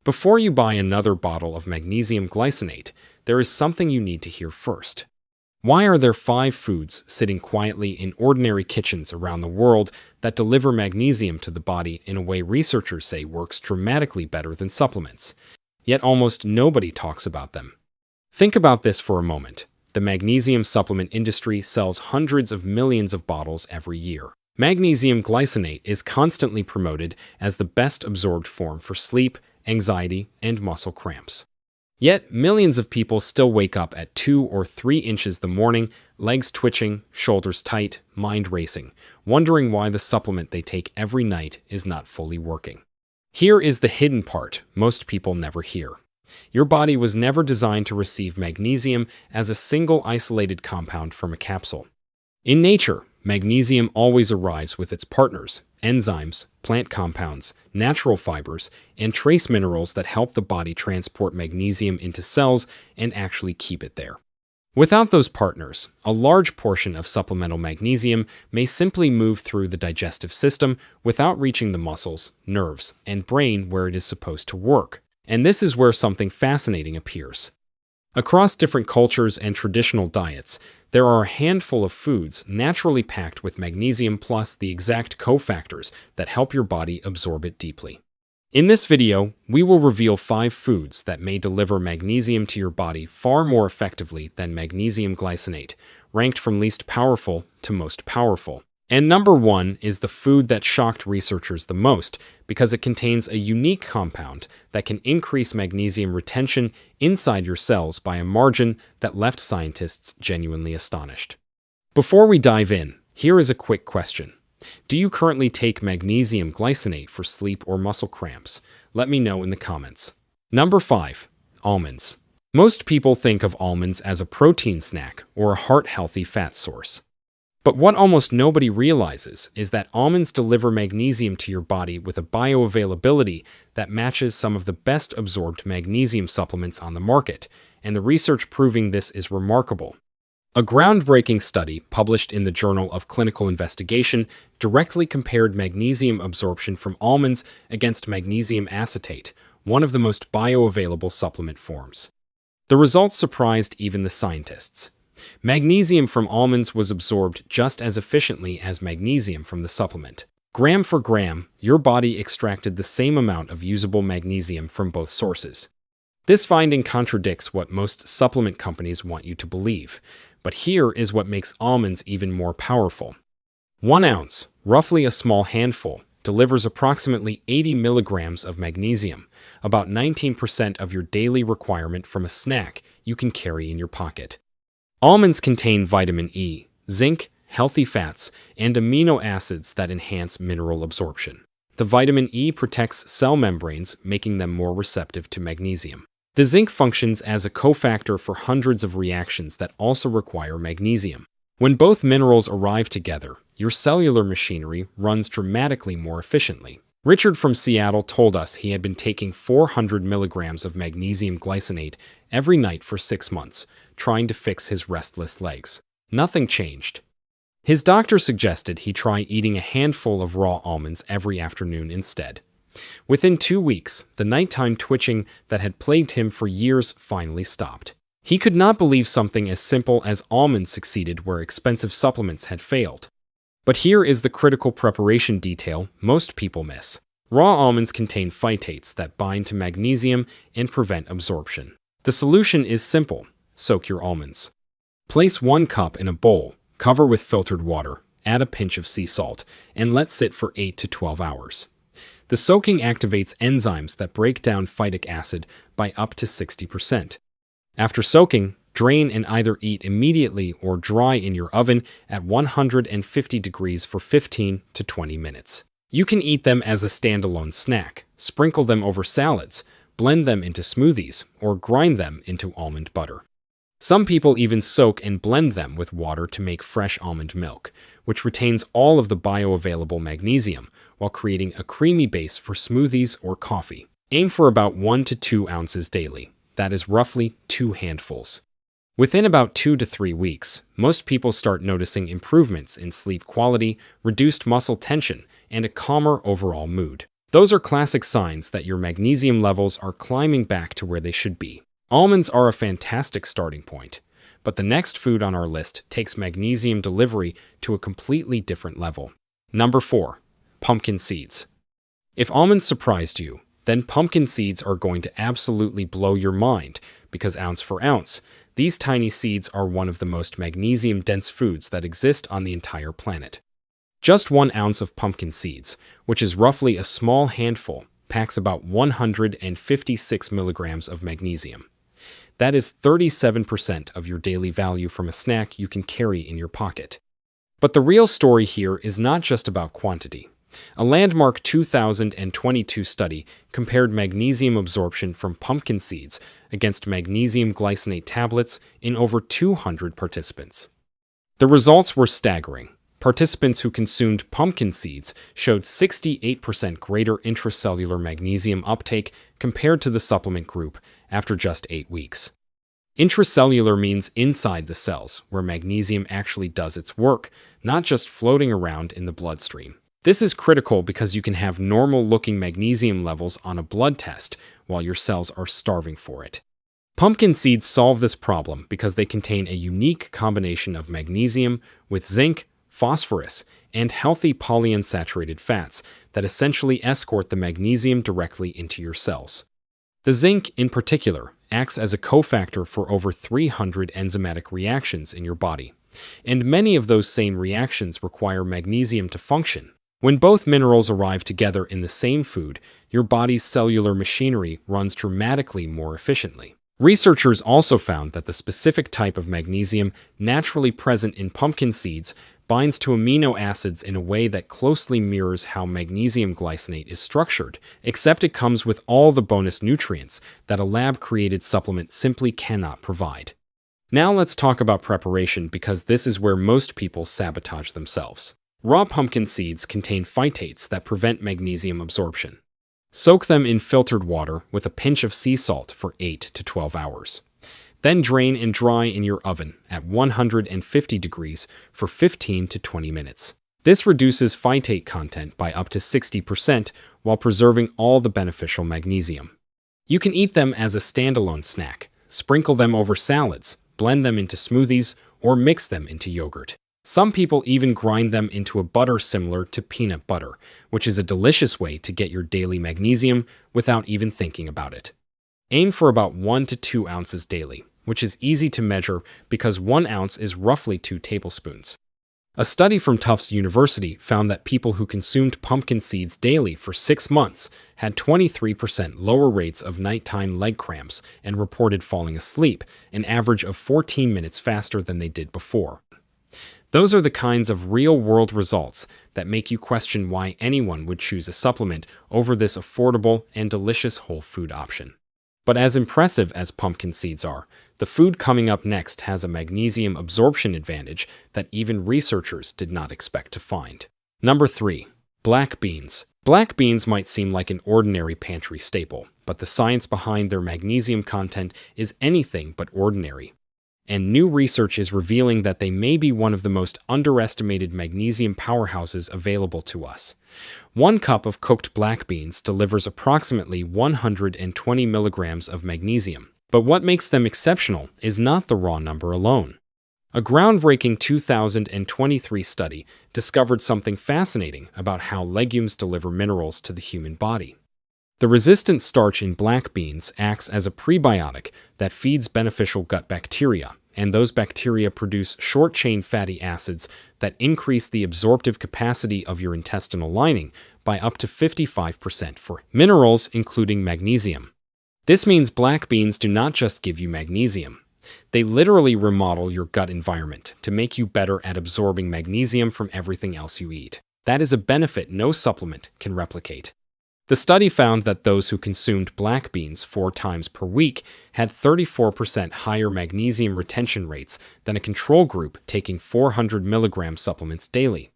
Before you buy another bottle of magnesium glycinate, there is something you need to hear first. Why are there 5 foods sitting quietly in ordinary kitchens around the world that deliver magnesium to the body in a way researchers say works dramatically better than supplements? Yet almost nobody talks about them. Think about this for a moment. The magnesium supplement industry sells hundreds of millions of bottles every year. Magnesium glycinate is constantly promoted as the best absorbed form for sleep, anxiety, and muscle cramps. Yet, millions of people still wake up at 2 or 3 inches the morning, legs twitching, shoulders tight, mind racing, wondering why the supplement they take every night is not fully working. Here is the hidden part most people never hear. Your body was never designed to receive magnesium as a single isolated compound from a capsule. In nature, magnesium always arrives with its partners, enzymes, plant compounds, natural fibers, and trace minerals that help the body transport magnesium into cells and actually keep it there. Without those partners, a large portion of supplemental magnesium may simply move through the digestive system without reaching the muscles, nerves, and brain where it is supposed to work. And this is where something fascinating appears. Across different cultures and traditional diets, there are a handful of foods naturally packed with magnesium plus the exact cofactors that help your body absorb it deeply. In this video, we will reveal 5 foods that may deliver magnesium to your body far more effectively than magnesium glycinate, ranked from least powerful to most powerful. And number 1 is the food that shocked researchers the most because it contains a unique compound that can increase magnesium retention inside your cells by a margin that left scientists genuinely astonished. Before we dive in, here is a quick question. Do you currently take magnesium glycinate for sleep or muscle cramps? Let me know in the comments. Number 5. Almonds. Most people think of almonds as a protein snack or a heart-healthy fat source. But what almost nobody realizes is that almonds deliver magnesium to your body with a bioavailability that matches some of the best absorbed magnesium supplements on the market, and the research proving this is remarkable. A groundbreaking study published in the Journal of Clinical Investigation directly compared magnesium absorption from almonds against magnesium acetate, one of the most bioavailable supplement forms. The results surprised even the scientists. Magnesium from almonds was absorbed just as efficiently as magnesium from the supplement. Gram for gram, your body extracted the same amount of usable magnesium from both sources. This finding contradicts what most supplement companies want you to believe, but here is what makes almonds even more powerful. 1 ounce, roughly a small handful, delivers approximately 80 milligrams of magnesium, about 19% of your daily requirement from a snack you can carry in your pocket. Almonds contain vitamin E, zinc, healthy fats, and amino acids that enhance mineral absorption. The vitamin E protects cell membranes, making them more receptive to magnesium. The zinc functions as a cofactor for hundreds of reactions that also require magnesium. When both minerals arrive together, your cellular machinery runs dramatically more efficiently. Richard from Seattle told us he had been taking 400 milligrams of magnesium glycinate every night for 6 months, trying to fix his restless legs. Nothing changed. His doctor suggested he try eating a handful of raw almonds every afternoon instead. Within 2 weeks, the nighttime twitching that had plagued him for years finally stopped. He could not believe something as simple as almonds succeeded where expensive supplements had failed. But here is the critical preparation detail most people miss. Raw almonds contain phytates that bind to magnesium and prevent absorption. The solution is simple. Soak your almonds. Place 1 cup in a bowl, cover with filtered water, add a pinch of sea salt, and let sit for 8 to 12 hours. The soaking activates enzymes that break down phytic acid by up to 60%. After soaking, drain and either eat immediately or dry in your oven at 150 degrees for 15 to 20 minutes. You can eat them as a standalone snack, sprinkle them over salads, blend them into smoothies, or grind them into almond butter. Some people even soak and blend them with water to make fresh almond milk, which retains all of the bioavailable magnesium while creating a creamy base for smoothies or coffee. Aim for about 1 to 2 ounces daily. That is roughly 2 handfuls. Within about 2 to 3 weeks, most people start noticing improvements in sleep quality, reduced muscle tension, and a calmer overall mood. Those are classic signs that your magnesium levels are climbing back to where they should be. Almonds are a fantastic starting point, but the next food on our list takes magnesium delivery to a completely different level. Number 4. Pumpkin seeds. If almonds surprised you, then pumpkin seeds are going to absolutely blow your mind because ounce for ounce, these tiny seeds are one of the most magnesium-dense foods that exist on the entire planet. Just 1 ounce of pumpkin seeds, which is roughly a small handful, packs about 156 milligrams of magnesium. That is 37% of your daily value from a snack you can carry in your pocket. But the real story here is not just about quantity. A landmark 2022 study compared magnesium absorption from pumpkin seeds against magnesium glycinate tablets in over 200 participants. The results were staggering. Participants who consumed pumpkin seeds showed 68% greater intracellular magnesium uptake compared to the supplement group after just 8 weeks. Intracellular means inside the cells, where magnesium actually does its work, not just floating around in the bloodstream. This is critical because you can have normal-looking magnesium levels on a blood test while your cells are starving for it. Pumpkin seeds solve this problem because they contain a unique combination of magnesium with zinc, phosphorus, and healthy polyunsaturated fats that essentially escort the magnesium directly into your cells. The zinc, in particular, acts as a cofactor for over 300 enzymatic reactions in your body, and many of those same reactions require magnesium to function. When both minerals arrive together in the same food, your body's cellular machinery runs dramatically more efficiently. Researchers also found that the specific type of magnesium naturally present in pumpkin seeds binds to amino acids in a way that closely mirrors how magnesium glycinate is structured, except it comes with all the bonus nutrients that a lab-created supplement simply cannot provide. Now let's talk about preparation because this is where most people sabotage themselves. Raw pumpkin seeds contain phytates that prevent magnesium absorption. Soak them in filtered water with a pinch of sea salt for 8 to 12 hours. Then drain and dry in your oven at 150 degrees for 15 to 20 minutes. This reduces phytate content by up to 60% while preserving all the beneficial magnesium. You can eat them as a standalone snack, sprinkle them over salads, blend them into smoothies, or mix them into yogurt. Some people even grind them into a butter similar to peanut butter, which is a delicious way to get your daily magnesium without even thinking about it. Aim for about 1 to 2 ounces daily, which is easy to measure because 1 ounce is roughly 2 tablespoons. A study from Tufts University found that people who consumed pumpkin seeds daily for 6 months had 23% lower rates of nighttime leg cramps and reported falling asleep an average of 14 minutes faster than they did before. Those are the kinds of real-world results that make you question why anyone would choose a supplement over this affordable and delicious whole food option. But as impressive as pumpkin seeds are, the food coming up next has a magnesium absorption advantage that even researchers did not expect to find. Number 3. Black beans. Black beans might seem like an ordinary pantry staple, but the science behind their magnesium content is anything but ordinary. And new research is revealing that they may be one of the most underestimated magnesium powerhouses available to us. 1 cup of cooked black beans delivers approximately 120 milligrams of magnesium. But what makes them exceptional is not the raw number alone. A groundbreaking 2023 study discovered something fascinating about how legumes deliver minerals to the human body. The resistant starch in black beans acts as a prebiotic that feeds beneficial gut bacteria, and those bacteria produce short-chain fatty acids that increase the absorptive capacity of your intestinal lining by up to 55% for minerals, including magnesium. This means black beans do not just give you magnesium. They literally remodel your gut environment to make you better at absorbing magnesium from everything else you eat. That is a benefit no supplement can replicate. The study found that those who consumed black beans 4 times per week had 34% higher magnesium retention rates than a control group taking 400 milligram supplements daily.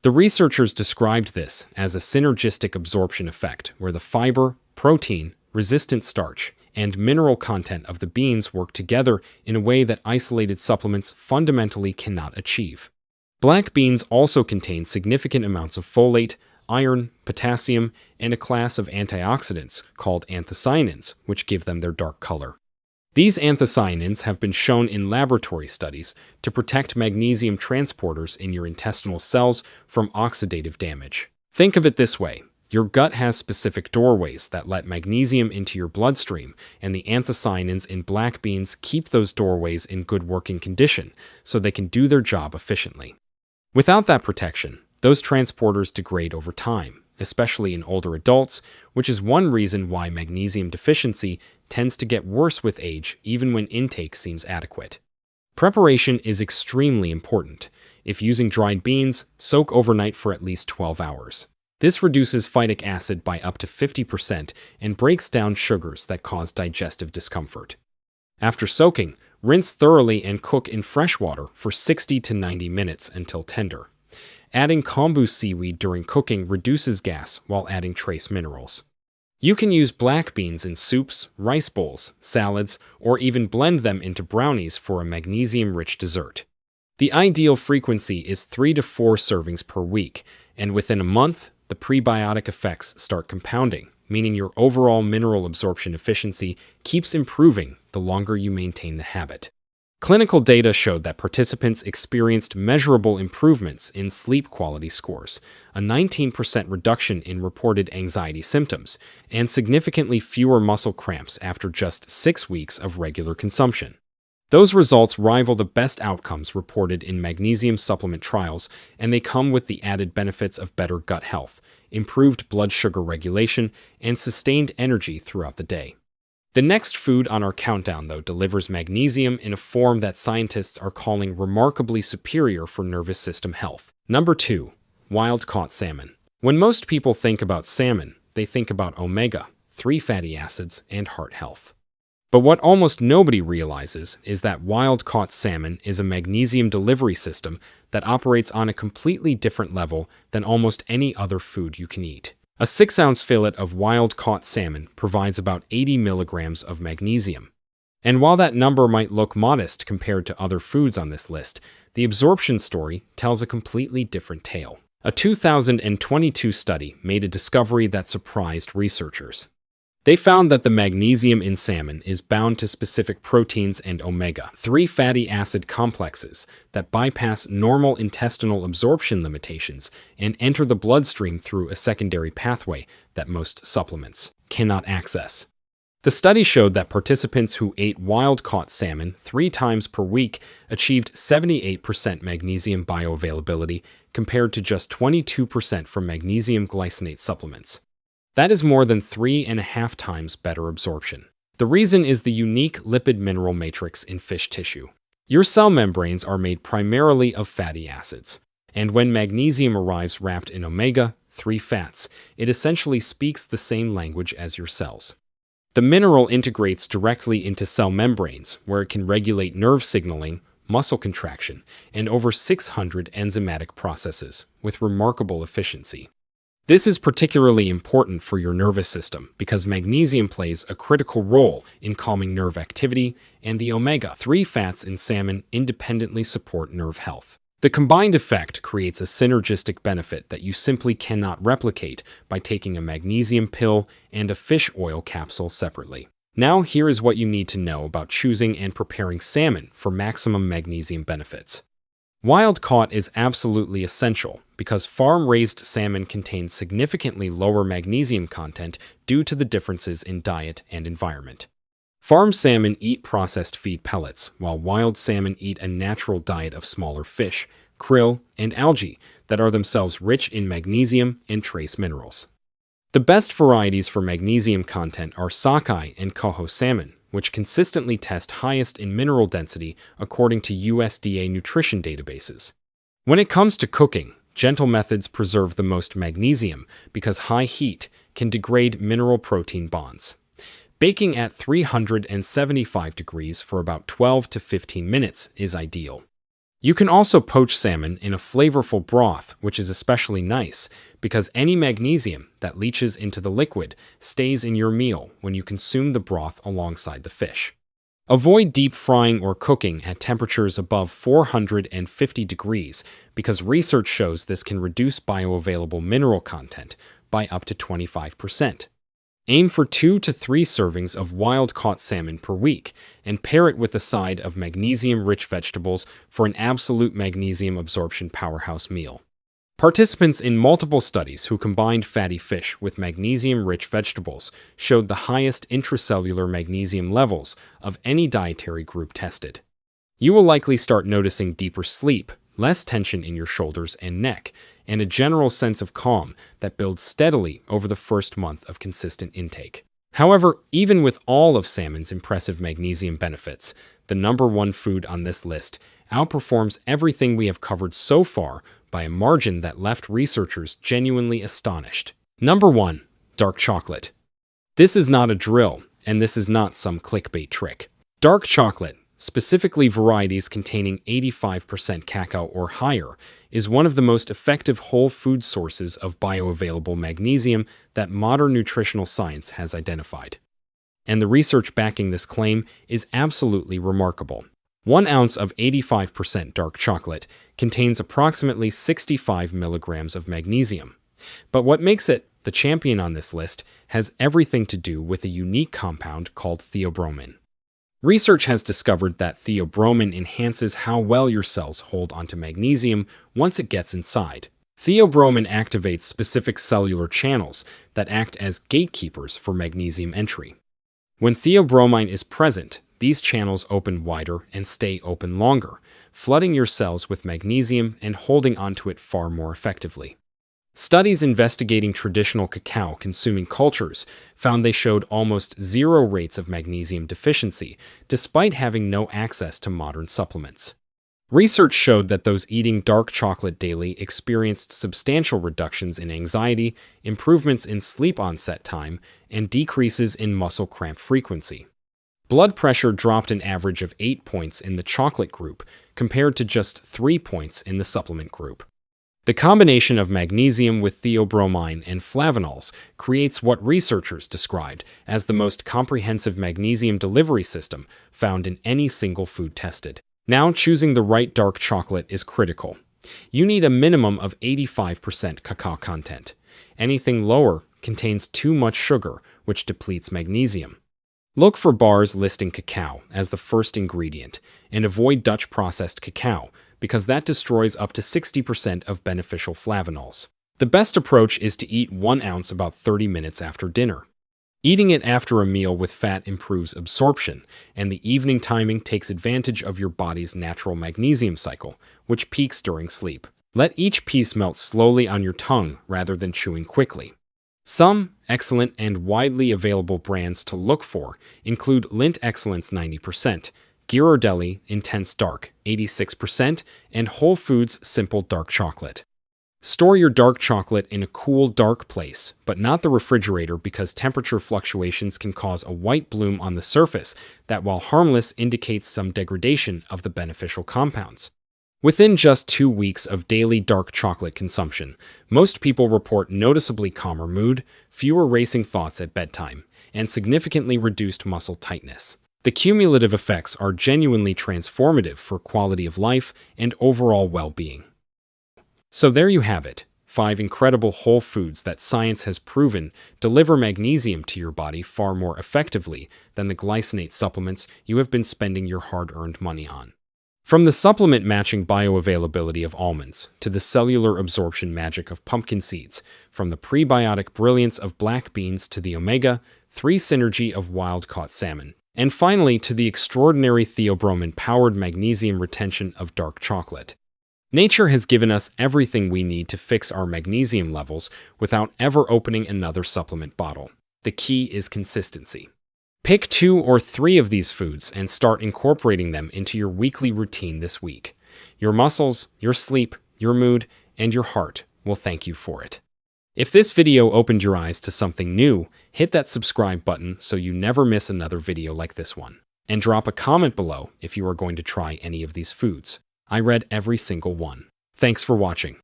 The researchers described this as a synergistic absorption effect, where the fiber, protein, resistant starch, and mineral content of the beans work together in a way that isolated supplements fundamentally cannot achieve. Black beans also contain significant amounts of folate, iron, potassium, and a class of antioxidants called anthocyanins, which give them their dark color. These anthocyanins have been shown in laboratory studies to protect magnesium transporters in your intestinal cells from oxidative damage. Think of it this way. Your gut has specific doorways that let magnesium into your bloodstream, and the anthocyanins in black beans keep those doorways in good working condition so they can do their job efficiently. Without that protection, those transporters degrade over time, especially in older adults, which is one reason why magnesium deficiency tends to get worse with age even when intake seems adequate. Preparation is extremely important. If using dried beans, soak overnight for at least 12 hours. This reduces phytic acid by up to 50% and breaks down sugars that cause digestive discomfort. After soaking, rinse thoroughly and cook in fresh water for 60 to 90 minutes until tender. Adding kombu seaweed during cooking reduces gas while adding trace minerals. You can use black beans in soups, rice bowls, salads, or even blend them into brownies for a magnesium-rich dessert. The ideal frequency is 3 to 4 servings per week, and within a month, the prebiotic effects start compounding, meaning your overall mineral absorption efficiency keeps improving the longer you maintain the habit. Clinical data showed that participants experienced measurable improvements in sleep quality scores, a 19% reduction in reported anxiety symptoms, and significantly fewer muscle cramps after just 6 weeks of regular consumption. Those results rival the best outcomes reported in magnesium supplement trials, and they come with the added benefits of better gut health, improved blood sugar regulation, and sustained energy throughout the day. The next food on our countdown, though, delivers magnesium in a form that scientists are calling remarkably superior for nervous system health. Number 2. Wild-caught salmon. When most people think about salmon, they think about omega-3 fatty acids and heart health. But what almost nobody realizes is that wild-caught salmon is a magnesium delivery system that operates on a completely different level than almost any other food you can eat. A 6-ounce fillet of wild-caught salmon provides about 80 milligrams of magnesium. And while that number might look modest compared to other foods on this list, the absorption story tells a completely different tale. A 2022 study made a discovery that surprised researchers. They found that the magnesium in salmon is bound to specific proteins and omega-3 fatty acid complexes that bypass normal intestinal absorption limitations and enter the bloodstream through a secondary pathway that most supplements cannot access. The study showed that participants who ate wild-caught salmon 3 times per week achieved 78% magnesium bioavailability compared to just 22% from magnesium glycinate supplements. That is more than 3.5 times better absorption. The reason is the unique lipid mineral matrix in fish tissue. Your cell membranes are made primarily of fatty acids, and when magnesium arrives wrapped in omega-3 fats, it essentially speaks the same language as your cells. The mineral integrates directly into cell membranes, where it can regulate nerve signaling, muscle contraction, and over 600 enzymatic processes with remarkable efficiency. This is particularly important for your nervous system because magnesium plays a critical role in calming nerve activity, and the omega-3 fats in salmon independently support nerve health. The combined effect creates a synergistic benefit that you simply cannot replicate by taking a magnesium pill and a fish oil capsule separately. Now, here is what you need to know about choosing and preparing salmon for maximum magnesium benefits. Wild-caught is absolutely essential because farm-raised salmon contains significantly lower magnesium content due to the differences in diet and environment. Farm salmon eat processed feed pellets, while wild salmon eat a natural diet of smaller fish, krill, and algae that are themselves rich in magnesium and trace minerals. The best varieties for magnesium content are sockeye and coho salmon, which consistently test highest in mineral density according to USDA nutrition databases. When it comes to cooking, gentle methods preserve the most magnesium because high heat can degrade mineral-protein bonds. Baking at 375 degrees for about 12 to 15 minutes is ideal. You can also poach salmon in a flavorful broth, which is especially nice because any magnesium that leaches into the liquid stays in your meal when you consume the broth alongside the fish. Avoid deep frying or cooking at temperatures above 450 degrees because research shows this can reduce bioavailable mineral content by up to 25%. Aim for 2 to 3 servings of wild-caught salmon per week and pair it with a side of magnesium-rich vegetables for an absolute magnesium absorption powerhouse meal. Participants in multiple studies who combined fatty fish with magnesium-rich vegetables showed the highest intracellular magnesium levels of any dietary group tested. You will likely start noticing deeper sleep, less tension in your shoulders and neck, and a general sense of calm that builds steadily over the first month of consistent intake. However, even with all of salmon's impressive magnesium benefits, the number one food on this list outperforms everything we have covered so far by a margin that left researchers genuinely astonished. Number 1. Dark chocolate. This is not a drill, and this is not some clickbait trick. Dark chocolate, specifically varieties containing 85% cacao or higher, is one of the most effective whole food sources of bioavailable magnesium that modern nutritional science has identified. And the research backing this claim is absolutely remarkable. 1 ounce of 85% dark chocolate contains approximately 65 milligrams of magnesium. But what makes it the champion on this list has everything to do with a unique compound called theobromine. Research has discovered that theobromine enhances how well your cells hold onto magnesium once it gets inside. Theobromine activates specific cellular channels that act as gatekeepers for magnesium entry. When theobromine is present, these channels open wider and stay open longer, flooding your cells with magnesium and holding onto it far more effectively. Studies investigating traditional cacao-consuming cultures found they showed almost zero rates of magnesium deficiency, despite having no access to modern supplements. Research showed that those eating dark chocolate daily experienced substantial reductions in anxiety, improvements in sleep onset time, and decreases in muscle cramp frequency. Blood pressure dropped an average of 8 points in the chocolate group, compared to just 3 points in the supplement group. The combination of magnesium with theobromine and flavonols creates what researchers described as the most comprehensive magnesium delivery system found in any single food tested. Now, choosing the right dark chocolate is critical. You need a minimum of 85% cacao content. Anything lower contains too much sugar, which depletes magnesium. Look for bars listing cacao as the first ingredient, and avoid Dutch processed cacao, because that destroys up to 60% of beneficial flavonols. The best approach is to eat 1 ounce about 30 minutes after dinner. Eating it after a meal with fat improves absorption, and the evening timing takes advantage of your body's natural magnesium cycle, which peaks during sleep. Let each piece melt slowly on your tongue rather than chewing quickly. Some excellent and widely available brands to look for include Lindt Excellence 90%, Ghirardelli Intense Dark 86%, and Whole Foods Simple Dark Chocolate. Store your dark chocolate in a cool, dark place, but not the refrigerator, because temperature fluctuations can cause a white bloom on the surface that, while harmless, indicates some degradation of the beneficial compounds. Within just 2 weeks of daily dark chocolate consumption, most people report noticeably calmer mood, fewer racing thoughts at bedtime, and significantly reduced muscle tightness. The cumulative effects are genuinely transformative for quality of life and overall well-being. So there you have it, 5 incredible whole foods that science has proven deliver magnesium to your body far more effectively than the glycinate supplements you have been spending your hard-earned money on. From the supplement-matching bioavailability of almonds to the cellular absorption magic of pumpkin seeds, from the prebiotic brilliance of black beans to the omega-3 synergy of wild-caught salmon, and finally to the extraordinary theobromine-powered magnesium retention of dark chocolate. Nature has given us everything we need to fix our magnesium levels without ever opening another supplement bottle. The key is consistency. Pick 2 or 3 of these foods and start incorporating them into your weekly routine this week. Your muscles, your sleep, your mood, and your heart will thank you for it. If this video opened your eyes to something new, hit that subscribe button so you never miss another video like this one. And drop a comment below if you are going to try any of these foods. I read every single one. Thanks for watching.